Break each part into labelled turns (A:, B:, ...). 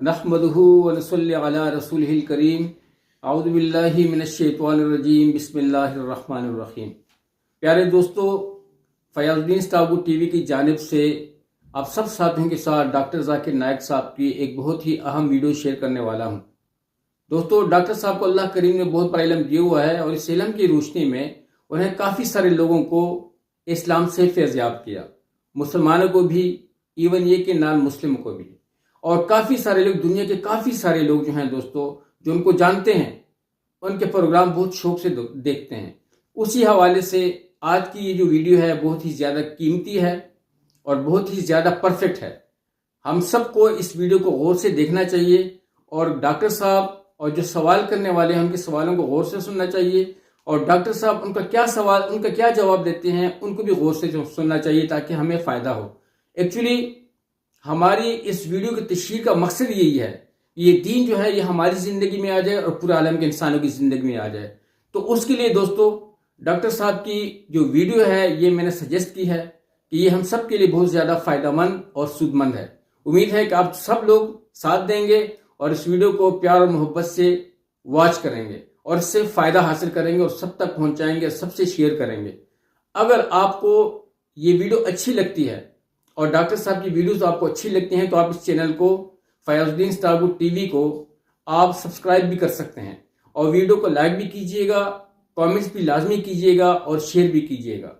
A: नहमदुहु व नसल्ली अला रसूलिहिल करीम। औज़ु बिल्लाहि मिनश्शैतानिर रजीम। बिस्मिल्लाहिर रहमानिर रहीम। प्यारे दोस्तों, फयाजुद्दीन स्टाबू टीवी की जानिब से आप सब साथियों के साथ डॉक्टर जाकिर नायक साहब की एक बहुत ही अहम वीडियो शेयर करने वाला हूं। दोस्तों, डॉक्टर साहब को अल्लाह करीम ने बहुत बड़ा इल्म दिया हुआ है और इस इल्म की रोशनी में उन्हें काफ़ी सारे लोगों को इस्लाम से फैज़याब किया, मुसलमानों को भी, इवन ये कि नॉन मुस्लिम को भी, और काफ़ी सारे लोग, दुनिया के काफ़ी सारे लोग जो हैं दोस्तों, जो उनको जानते हैं, उनके प्रोग्राम बहुत शौक से देखते हैं। उसी हवाले से आज की ये जो वीडियो है बहुत ही ज़्यादा कीमती है और बहुत ही ज़्यादा परफेक्ट है। हम सबको इस वीडियो को गौर से देखना चाहिए और डॉक्टर साहब और जो सवाल करने वाले हैं उनके सवालों को गौर से सुनना चाहिए, और डॉक्टर साहब उनका क्या सवाल, उनका क्या जवाब देते हैं उनको भी गौर से सुनना चाहिए ताकि हमें फ़ायदा हो। एक्चुअली हमारी इस वीडियो की तशरीह का मकसद यही है, ये दीन जो है ये हमारी ज़िंदगी में आ जाए और पूरे आलम के इंसानों की ज़िंदगी में आ जाए। तो उसके लिए दोस्तों डॉक्टर साहब की जो वीडियो है ये मैंने सजेस्ट की है कि ये हम सब के लिए बहुत ज़्यादा फ़ायदेमंद और सूदमंद है। उम्मीद है कि आप सब लोग साथ देंगे और इस वीडियो को प्यार और मोहब्बत से वॉच करेंगे और इससे फ़ायदा हासिल करेंगे और सब तक पहुंचाएंगे, सबसे शेयर करेंगे। अगर आपको ये वीडियो अच्छी लगती है और डॉक्टर साहब की वीडियोस आपको अच्छी लगती हैं तो आप इस चैनल को, फयाजुद्दीन स्टाबू टीवी को, आप सब्सक्राइब भी कर सकते हैं और वीडियो को लाइक भी कीजिएगा, कमेंट्स भी लाजमी कीजिएगा और शेयर भी कीजिएगा।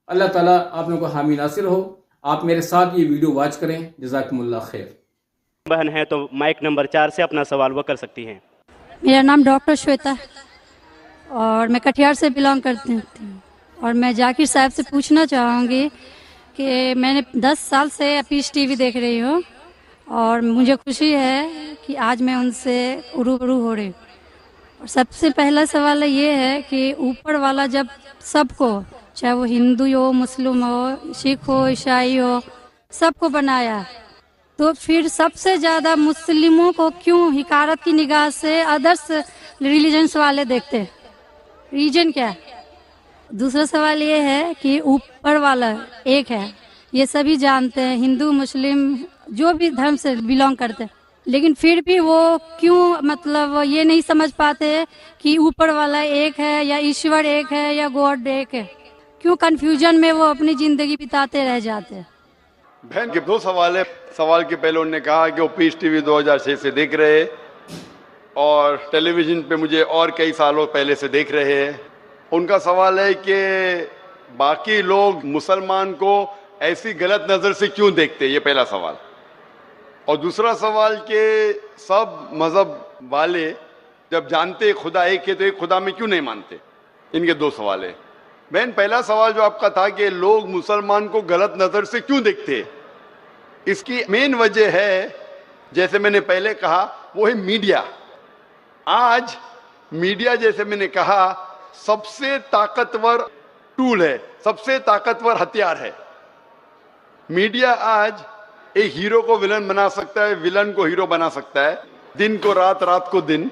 A: अल्लाह ताला आप लोगों को हामी नासिर हो। आप मेरे साथ ये वीडियो वॉच करें। जज़ाकुमुल्लाह खैर।
B: बहन है तो माइक नंबर 4 से अपना सवाल वो कर सकती हैं।
C: मेरा नाम डॉक्टर श्वेता है और मैं कटिहार से बिलोंग करती हूँ और मैं जाकिर साहब से पूछना चाहूँगी कि मैंने 10 साल से पीस टीवी देख रही हूँ और मुझे खुशी है कि आज मैं उनसे रूबरू हो रही हूँ। और सबसे पहला सवाल ये है कि ऊपर वाला जब सबको, चाहे वो हिंदू हो, मुस्लिम हो, सिख हो, ईसाई हो, सबको बनाया, तो फिर सबसे ज़्यादा मुस्लिमों को क्यों हिकारत की निगाह से अदर्स रिलीजन्स वाले देखते हैं? रीजन क्या है? दूसरा सवाल ये है कि ऊपर वाला एक है, ये सभी जानते हैं, हिंदू मुस्लिम जो भी धर्म से बिलोंग करते हैं, लेकिन फिर भी वो क्यों मतलब ये नहीं समझ पाते कि ऊपर वाला एक है या ईश्वर एक है या गॉड एक है? क्यों कन्फ्यूजन में वो अपनी ज़िंदगी बिताते रह जाते हैं?
D: बहन के 2 सवाल है। सवाल के पहले उन्होंने कहा कि वो पीस टीवी 2006 से देख रहे हैं और टेलीविज़न पे मुझे और कई सालों पहले से देख रहे हैं। उनका सवाल है कि बाकी लोग मुसलमान को ऐसी गलत नज़र से क्यों देखते हैं, ये पहला सवाल। और दूसरा सवाल कि सब मज़हब वाले जब जानते खुदा एक है तो एक खुदा में क्यों नहीं मानते। इनके 2 सवाल है। बहन, पहला सवाल जो आपका था कि लोग मुसलमान को गलत नज़र से क्यों देखते हैं, इसकी मेन वजह है, जैसे मैंने पहले कहा, वो है मीडिया। आज मीडिया, जैसे मैंने कहा, सबसे ताकतवर टूल है, सबसे ताकतवर हथियार है। मीडिया आज एक हीरो को विलन बना सकता है, विलन को हीरो बना सकता है, दिन को रात, रात को दिन।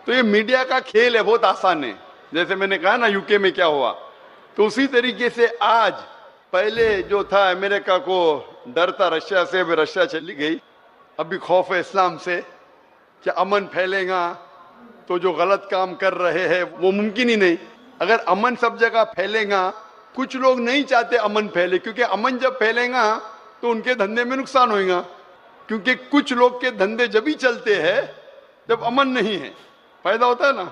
D: तो ये मीडिया का खेल है, बहुत आसान है। जैसे मैंने कहा ना यूके में क्या हुआ, तो उसी तरीके से आज, पहले जो था अमेरिका को डर था रशिया से, अभी रशिया चली गई, अभी खौफ है इस्लाम से कि अमन फैलेगा तो जो गलत काम कर रहे हैं वो मुमकिन ही नहीं। अगर अमन सब जगह फैलेगा, कुछ लोग नहीं चाहते अमन फैले, क्योंकि अमन जब फैलेगा तो उनके धंधे में नुकसान होगा, क्योंकि कुछ लोग के धंधे जब ही चलते हैं जब अमन नहीं है। फायदा होता है ना,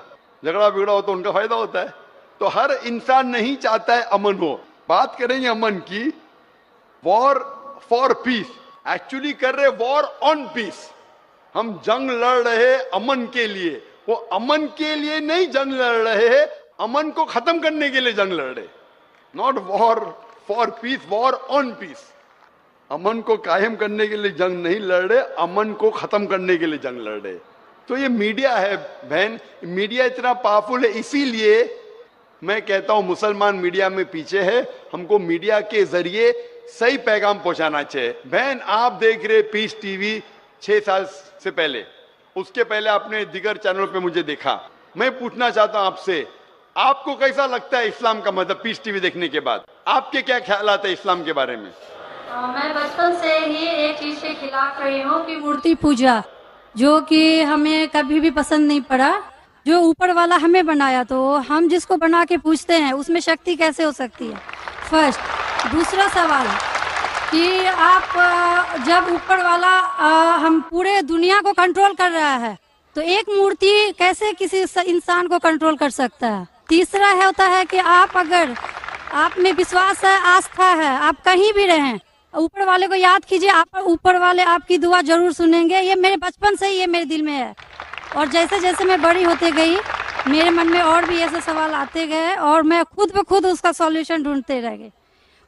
D: झगड़ा बिगड़ा हो तो उनका फायदा होता है। तो हर इंसान नहीं चाहता है अमन हो। बात करेंगे अमन की, वॉर फॉर पीस, एक्चुअली कर रहे वॉर ऑन पीस। हम जंग लड़ रहे अमन के लिए, वो अमन के लिए नहीं जंग लड़ रहे, अमन को खत्म करने के लिए जंग लड़ रहे। Not war for peace, war on peace. अमन को कायम करने के लिए जंग नहीं लड़ रहे, अमन को खत्म करने के लिए जंग लड़ रहे। तो ये मीडिया है बहन, मीडिया इतना पावरफुल है, इसीलिए मैं कहता हूं मुसलमान मीडिया में पीछे है। हमको मीडिया के जरिए सही पैगाम पहुंचाना चाहिए। बहन, आप देख रहे पीस टीवी 6 साल से पहले, उसके पहले आपने दिगर चैनलों पे मुझे देखा। मैं पूछना चाहता हूं आपसे, आपको कैसा लगता है इस्लाम का मतलब पीस टीवी देखने के बाद? आपके क्या ख्यालात है इस्लाम के बारे में?
C: मैं बचपन से ही एक चीज के खिलाफ रही हूँ कि मूर्ति पूजा। जो कि हमें कभी भी पसंद नहीं पड़ा। जो ऊपर वाला हमें बनाया तो हम जिसको बना के पूछते हैं उसमें शक्ति कैसे हो सकती है, फर्स्ट। दूसरा सवाल कि आप जब ऊपर वाला हम पूरे दुनिया को कंट्रोल कर रहा है तो एक मूर्ति कैसे किसी इंसान को कंट्रोल कर सकता है। तीसरा है होता है कि आप अगर आप में विश्वास है, आस्था है, आप कहीं भी रहें, ऊपर वाले को याद कीजिए, आप ऊपर वाले आपकी दुआ जरूर सुनेंगे। ये मेरे बचपन से ही ये मेरे दिल में है और जैसे जैसे मैं बड़ी होते गई मेरे मन में और भी ऐसे सवाल आते गए और मैं खुद ब खुद उसका सॉल्यूशन ढूंढते रह गई।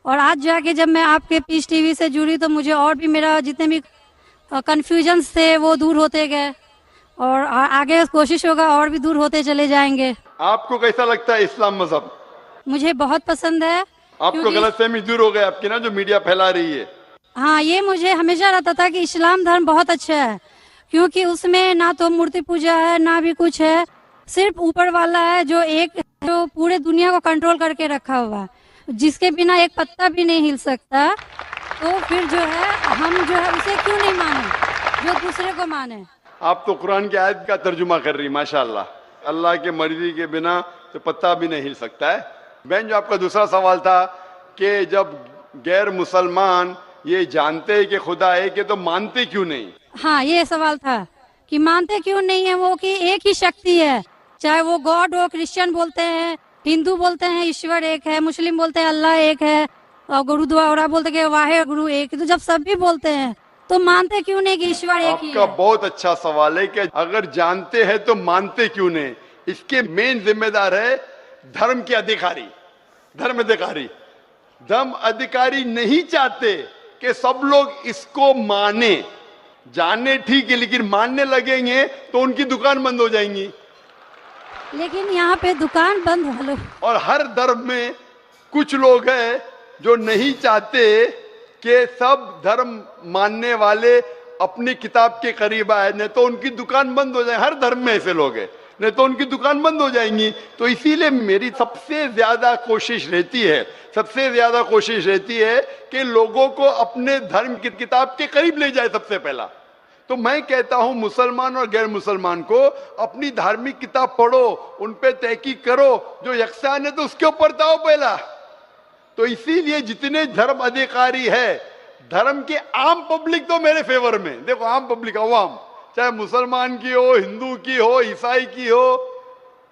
C: और आज जाके जब मैं आपके पीस टीवी से जुड़ी तो मुझे और भी मेरा जितने भी कन्फ्यूजन्स थे वो दूर होते गए और आगे कोशिश होगा और भी दूर होते चले जाएंगे।
D: आपको कैसा लगता है इस्लाम मजहब?
C: मुझे बहुत पसंद है।
D: आपको गलतफहमी दूर हो गई आपकी ना, जो मीडिया फैला रही है?
C: हाँ, ये मुझे हमेशा रहता था कि इस्लाम धर्म बहुत अच्छा है क्योंकि उसमें ना तो मूर्ति पूजा है ना भी कुछ है, सिर्फ ऊपर वाला है जो पूरे दुनिया को कंट्रोल करके रखा हुआ है, जिसके बिना एक पत्ता भी नहीं हिल सकता। तो फिर जो है हम जो है उसे क्यों नहीं माने, जो दूसरे को माने।
D: आप तो कुरान की आयत का तर्जुमा कर रही, माशाल्लाह। अल्लाह के मर्जी के बिना तो पत्ता भी नहीं हिल सकता है। बहन, जो आपका दूसरा सवाल था कि जब गैर मुसलमान ये जानते हैं कि खुदा एक है तो मानते क्यों नहीं?
C: हाँ, ये सवाल था कि मानते क्यों नहीं है वो, कि एक ही शक्ति है, चाहे वो गॉड हो, क्रिश्चियन बोलते हैं, हिंदू बोलते हैं ईश्वर एक है, मुस्लिम बोलते हैं अल्लाह एक है, और गुरुद्वारा बोलते हैं वाहे गुरु एक। तो जब सभी बोलते हैं तो मानते क्यों नहीं कि ईश्वर एक ही है?
D: आपका बहुत अच्छा सवाल है कि अगर जानते हैं तो मानते क्यों नहीं। इसके मेन जिम्मेदार है धर्म के अधिकारी, धर्म अधिकारी। धर्म अधिकारी नहीं चाहते कि सब लोग इसको माने। जाने ठीक है, लेकिन मानने लगेंगे तो उनकी दुकान बंद हो जाएंगी।
C: लेकिन यहाँ पे दुकान बंद वालों
D: और हर धर्म में कुछ लोग हैं जो नहीं चाहते कि सब धर्म मानने वाले अपनी किताब के करीब आए, नहीं तो उनकी दुकान बंद हो जाए। हर धर्म में ऐसे लोग हैं, नहीं तो उनकी दुकान बंद हो जाएंगी। तो इसीलिए मेरी सबसे ज्यादा कोशिश रहती है कि लोगों को अपने धर्म की किताब के करीब ले जाए सबसे पहला। तो मैं कहता हूं मुसलमान और गैर मुसलमान को अपनी धार्मिक किताब पढ़ो, उन पे तहकीक करो, जो यकसान है तो उसके ऊपर जाओ पहला। तो इसीलिए जितने धर्म अधिकारी है, धर्म के आम पब्लिक तो मेरे फेवर में, देखो आम पब्लिक, अवाम, चाहे मुसलमान की हो, हिंदू की हो, ईसाई की हो,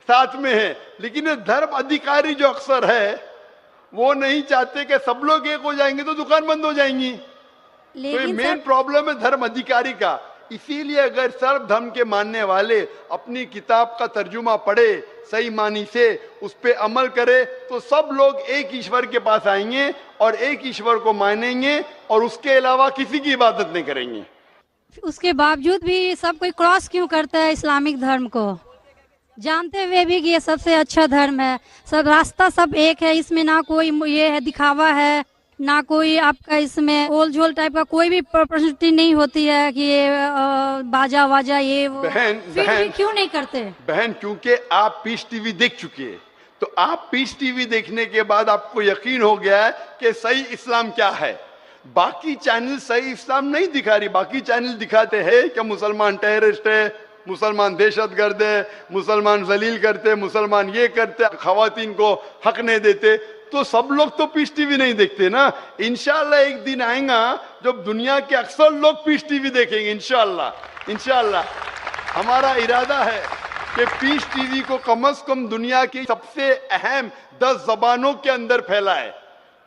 D: साथ में है। लेकिन ये धर्म अधिकारी जो अक्सर है वो नहीं चाहते कि सब लोग एक हो जाएंगे तो दुकान बंद हो जाएंगी। तो ये मेन प्रॉब्लम है धर्म अधिकारी का। इसीलिए अगर सर्व धर्म के मानने वाले अपनी किताब का तर्जुमा पढ़े, सही मानी से उस पे अमल करे, तो सब लोग एक ईश्वर के पास आएंगे और एक ईश्वर को मानेंगे और उसके अलावा किसी की इबादत नहीं करेंगे।
C: उसके बावजूद भी सब कोई क्रॉस क्यों करता है इस्लामिक धर्म को, जानते हुए भी कि ये सबसे अच्छा धर्म है, सब रास्ता सब एक है, इसमें ना कोई ये है दिखावा है, ना कोई आपका इसमें ओल झोल टाइप का कोई भी प्रस्तुति नहीं होती है कि ये बाजा वाजा ये वो। फिर भी क्यों नहीं करते?
D: बहन, क्योंकि आप पीस टीवी देख चुकी है, तो आप पीस टीवी देखने के बाद आपको यकीन हो गया है कि सही इस्लाम क्या है। बाकी चैनल सही इस्लाम नहीं दिखा रही। बाकी चैनल दिखाते हैं कि मुसलमान टेररिस्ट है, मुसलमान दहशतगर्द है, मुसलमान जलील करते, मुसलमान ये करते, खवातीन को हक नहीं देते। तो सब लोग तो पीस टीवी नहीं देखते ना। इंशाल्लाह एक दिन आएगा जब दुनिया के अक्सर लोग पीस टीवी देखेंगे। इंशाल्लाह हमारा इरादा है कि पीस टीवी को कम से कम दुनिया की सबसे अहम 10 जबानों के अंदर फैलाए।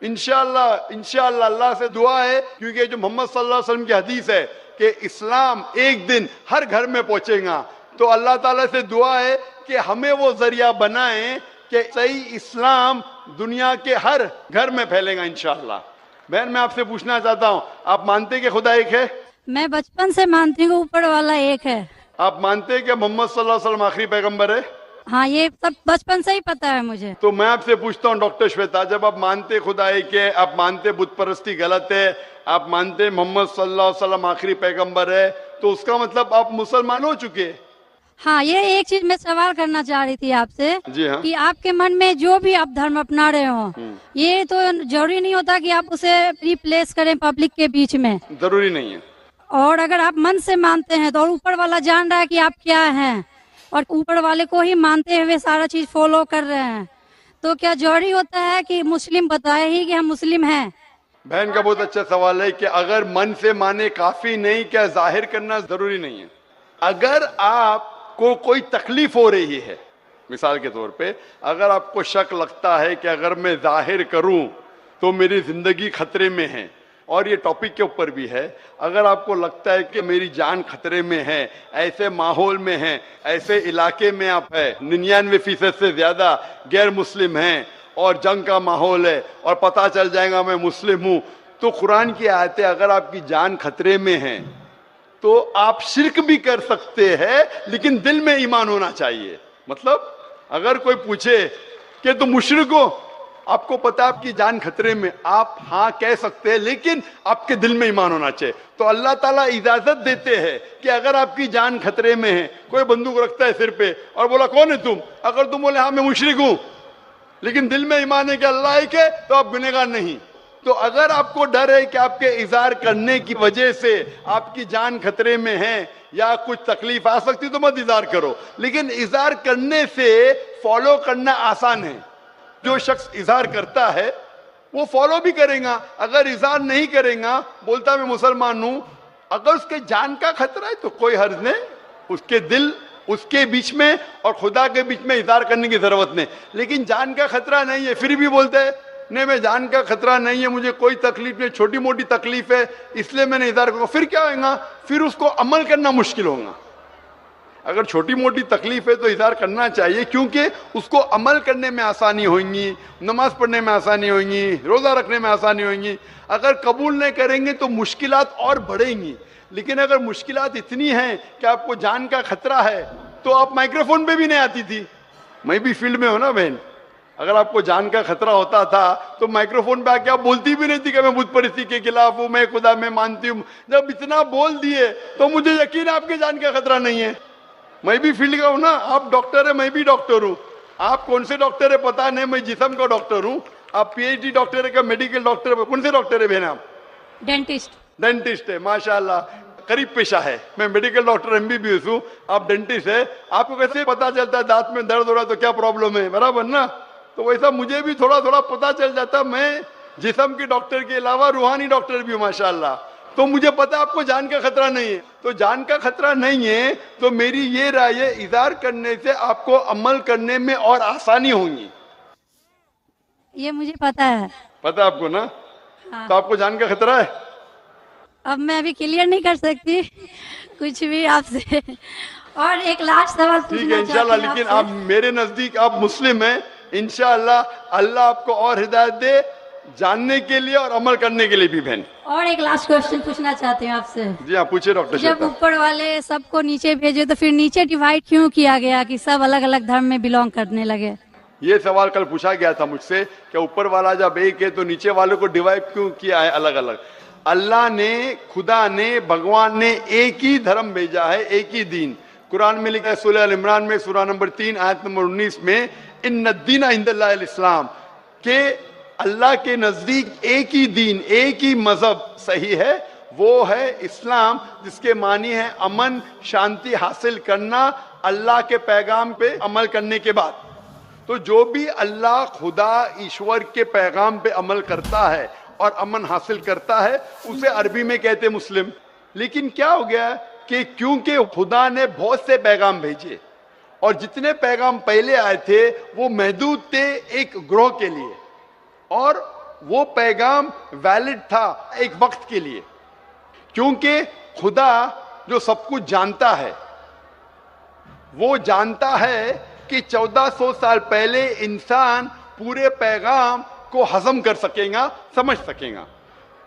D: इंशाल्लाह अल्लाह से दुआ है, क्योंकि जो मोहम्मद सल्लल्लाहु अलैहि वसल्लम की हदीस है कि इस्लाम एक दिन हर घर में पहुंचेगा। तो अल्लाह ताला से दुआ है कि हमें वो जरिया बनाए कि सही इस्लाम दुनिया के हर घर में फैलेगा इंशाल्लाह। बहन, मैं आपसे पूछना चाहता हूँ, आप मानते कि खुदा एक है?
C: मैं बचपन से मानती हूँ ऊपर वाला एक है।
D: आप मानते हैं कि मोहम्मद सल्लल्लाहु अलैहि वसल्लम आखिरी पैगंबर है?
C: हाँ, ये सब बचपन से ही पता है मुझे।
D: तो मैं आपसे पूछता हूँ डॉक्टर श्वेता, जब आप मानते खुदा एक है, आप मानते बुत परस्ती गलत है, आप मानते मोहम्मद सल्लल्लाहु अलैहि वसल्लम आखिरी पैगंबर है, तो उसका मतलब आप मुसलमान हो चुके।
C: हाँ, ये एक चीज मैं सवाल करना चाह रही थी आपसे।
D: जी हाँ।
C: कि आपके मन में जो भी आप धर्म अपना रहे हो, ये तो जरूरी नहीं होता कि आप उसे रिप्लेस करें पब्लिक के बीच में।
D: जरूरी नहीं है।
C: और अगर आप मन से मानते हैं तो और ऊपर वाला जान रहा है कि आप क्या हैं और ऊपर वाले को ही मानते हुए सारा चीज फॉलो कर रहे हैं, तो क्या जरूरी होता है कि मुस्लिम बताए ही कि हम मुस्लिम हैं?
D: बहन का बहुत अच्छा सवाल है कि अगर मन से माने काफी नहीं, क्या जाहिर करना जरूरी नहीं है? अगर आपको कोई तकलीफ हो रही है, मिसाल के तौर पे अगर आपको शक लगता है कि अगर मैं जाहिर करूं तो मेरी जिंदगी खतरे में है, और ये टॉपिक के ऊपर भी है, अगर आपको लगता है कि मेरी जान खतरे में है, ऐसे माहौल में है, ऐसे इलाके में आप है, 99% से ज्यादा गैर मुस्लिम हैं और जंग का माहौल है और पता चल जाएगा मैं मुस्लिम हूं, तो कुरान की आयतें, अगर आपकी जान खतरे में है तो आप शिर्क भी कर सकते हैं, लेकिन दिल में ईमान होना चाहिए। मतलब अगर कोई पूछे कि तुम मुशरिक हो, आपको पता है आपकी जान खतरे में, आप हाँ कह सकते हैं, लेकिन आपके दिल में ईमान होना चाहिए। तो अल्लाह ताला इजाजत देते हैं कि अगर आपकी जान खतरे में है, कोई बंदूक रखता है सिर पे और बोला कौन है तुम, अगर तुम बोले हाँ मैं मुशरिक हूं, लेकिन दिल में ईमान है कि अल्लाह एक है, तो आप गुनहगार नहीं। तो अगर आपको डर है कि आपके इज़हार करने की वजह से आपकी जान खतरे में है या कुछ तकलीफ आ सकती, तो मत इज़हार करो। लेकिन इज़हार करने से फॉलो करना आसान है। जो शख्स इज़हार करता है वो फॉलो भी करेगा, अगर इज़हार नहीं करेगा, बोलता मैं मुसलमान हूं, अगर उसके जान का खतरा है तो कोई हर्ज नहीं, उसके दिल उसके बीच में और खुदा के बीच में इज़हार करने की जरूरत नहीं। लेकिन जान का खतरा नहीं है, फिर भी बोलते हैं नहीं मैं जान का खतरा नहीं है, मुझे कोई तकलीफ नहीं, छोटी मोटी तकलीफ है इसलिए मैंने इज़हार करूंगा, फिर क्या होगा? फिर उसको अमल करना मुश्किल होगा। अगर छोटी मोटी तकलीफ है तो इज़हार करना चाहिए, क्योंकि उसको अमल करने में आसानी होगी, नमाज पढ़ने में आसानी होगी, रोजा रखने में आसानी होगी। अगर कबूल नहीं करेंगे तो मुश्किलात और बढ़ेंगी। लेकिन अगर मुश्किलात इतनी हैं कि आपको जान का खतरा है, तो आप माइक्रोफोन पे भी नहीं आती थी। मैं भी फील्ड में हूं ना बहन, अगर आपको जान का खतरा होता था तो माइक्रोफोन पे आके आप बोलती भी नहीं थी कि मैं बुत परिस्थिति के खिलाफ हूं, मैं खुदा में मानती हूं। जब इतना बोल दिए तो मुझे यकीन है आपके जान का खतरा नहीं है। मैं भी फील्ड का हूं ना, आप डॉक्टर है, मैं भी डॉक्टर हूं। आप कौन से डॉक्टर है पता नहीं, मैं जिस्म का डॉक्टर हूं। आप पीएचडी डॉक्टर है क्या, मेडिकल डॉक्टर है? कौन से डॉक्टर है बहन आप?
C: डेंटिस्ट।
D: डेंटिस्ट है, माशाल्लाह, करीब पेशा है। मैं मेडिकल डॉक्टर एमबीबीएस हूं, आप डेंटिस्ट है। आपको कैसे पता चलता है दांत में दर्द हो रहा है तो क्या प्रॉब्लम है, बराबर ना? तो वैसा मुझे भी थोड़ा थोड़ा पता चल जाता। मैं जिस्म के डॉक्टर के अलावा रूहानी डॉक्टर भी हूं माशाल्लाह, तो मुझे पता आपको जान का खतरा नहीं है। तो जान का खतरा नहीं है तो मेरी ये राय है, इज़हार करने से आपको अमल करने में और आसानी होगी।
C: ये मुझे पता है।
D: पता आपको ना?
C: हाँ।
D: तो आपको जान का खतरा है?
C: अब मैं अभी क्लियर नहीं कर सकती कुछ भी आपसे। और एक लास्ट सवाल
D: ठीक है
C: पूछना
D: इंशाल्लाह,
C: चाहती हूँ
D: लेकिन
C: आपसे।
D: आप मेरे नजदीक आप मुस्लिम हैं, इंशाल्लाह अल्लाह आपको और हिदायत दे जानने के लिए और अमल करने के लिए भी बहन।
C: और एक लास्ट क्वेश्चन पूछना चाहती हूँ आपसे।
D: जी हाँ पूछिए डॉक्टर
C: जब
D: श्वेता।
C: ऊपर वाले सबको नीचे भेजे तो फिर नीचे डिवाइड क्यों किया गया कि सब अलग अलग धर्म में बिलोंग करने लगे?
D: ये सवाल कल पूछा गया था मुझसे कि ऊपर वाला जब एक है तो नीचे वालों को डिवाइड क्यों किया है अलग अलग? अल्लाह ने, खुदा ने, भगवान ने एक ही धर्म भेजा है, एक ही दीन। कुरान में लिखा है सूरह अल इमरान में सूरह नंबर 3 आयत नंबर 19 में, इन्न दीना इंदल्लाहिल इस्लाम, के अल्लाह के नजदीक एक ही दीन, एक ही मजहब सही है, वो है इस्लाम, जिसके मानी है अमन शांति हासिल करना अल्लाह के पैगाम पे अमल करने के बाद। तो जो भी अल्लाह खुदा ईश्वर के पैगाम पे अमल करता है और अमन हासिल करता है उसे अरबी में कहते मुस्लिम। लेकिन क्या हो गया कि क्योंकि खुदा ने बहुत से पैगाम भेजे और जितने पैगाम पहले आए थे वो महदूद थे एक ग्रोह के लिए, और वो पैगाम वैलिड था एक वक्त के लिए, क्योंकि खुदा जो सब कुछ जानता है वो जानता है कि 1400 साल पहले इंसान पूरे पैगाम को हजम कर सकेगा, समझ सकेगा।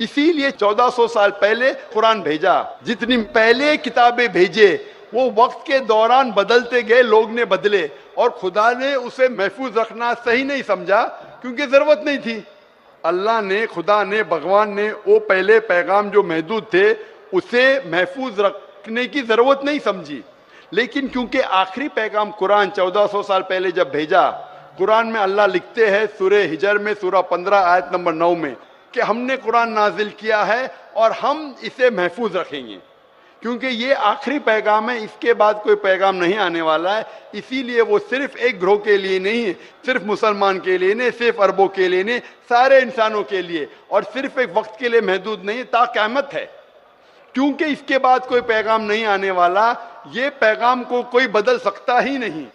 D: इसीलिए 1400 साल पहले कुरान भेजा। जितनी पहले किताबें भेजे वो वक्त के दौरान बदलते गए, लोग ने बदले, और खुदा ने उसे महफूज रखना सही नहीं समझा क्योंकि जरूरत नहीं थी। अल्लाह ने, खुदा ने, भगवान ने वो पहले पैगाम जो महदूद थे उसे महफूज रखने की जरूरत नहीं समझी। लेकिन क्योंकि आखिरी पैगाम कुरान 1400 साल पहले जब भेजा, कुरान में अल्लाह लिखते हैं सूरह हिजर में सूरह 15 आयत नंबर 9 में कि हमने कुरान नाजिल किया है और हम इसे महफूज रखेंगे। क्योंकि ये आखिरी पैगाम है, इसके बाद कोई पैगाम नहीं आने वाला है। इसीलिए वो सिर्फ एक ग्रोह के लिए नहीं है, सिर्फ मुसलमान के लिए नहीं, सिर्फ अरबों के लिए नहीं, सारे इंसानों के लिए, और सिर्फ एक वक्त के लिए महदूद नहीं, ता क़यामत है। क्योंकि इसके बाद कोई पैगाम नहीं आने वाला, ये पैगाम को कोई बदल सकता ही नहीं।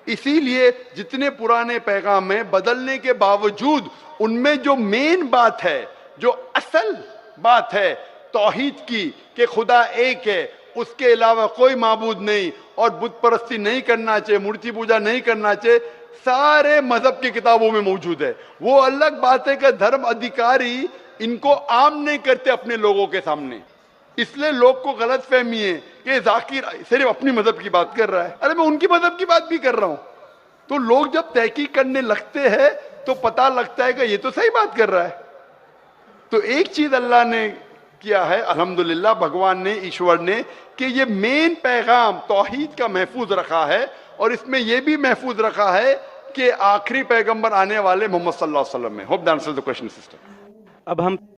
D: इसीलिए जितने पुराने पैगाम हैं, बदलने के बावजूद उनमें जो मेन बात है, जो असल बात है तौहीद की, कि खुदा एक है, उसके अलावा कोई माबूद नहीं, और बुत परस्ती नहीं करना चाहिए, मूर्ति पूजा नहीं करना चाहिए, सारे मजहब की किताबों में मौजूद है। वो अलग बात है कि धर्म अधिकारी इनको आम नहीं करते अपने लोगों के सामने, इसलिए लोग को गलत फहमी है कि जाकिर सिर्फ अपनी मजहब की बात कर रहा है। अरे मैं उनकी मजहब की बात भी कर रहा हूं। तो लोग जब तहकीक करने लगते हैं तो पता लगता है कि ये तो सही बात कर रहा है। तो एक चीज अल्लाह ने किया है, अल्हम्दुलिल्लाह, भगवान ने, ईश्वर ने, कि ये मेन पैगाम तौहीद का महफूज रखा है, और इसमें यह भी महफूज रखा है कि आखिरी पैगंबर आने वाले मोहम्मद सल्लल्लाहु अलैहि वसल्लम में। Hope that answers the question sister.
B: अब हम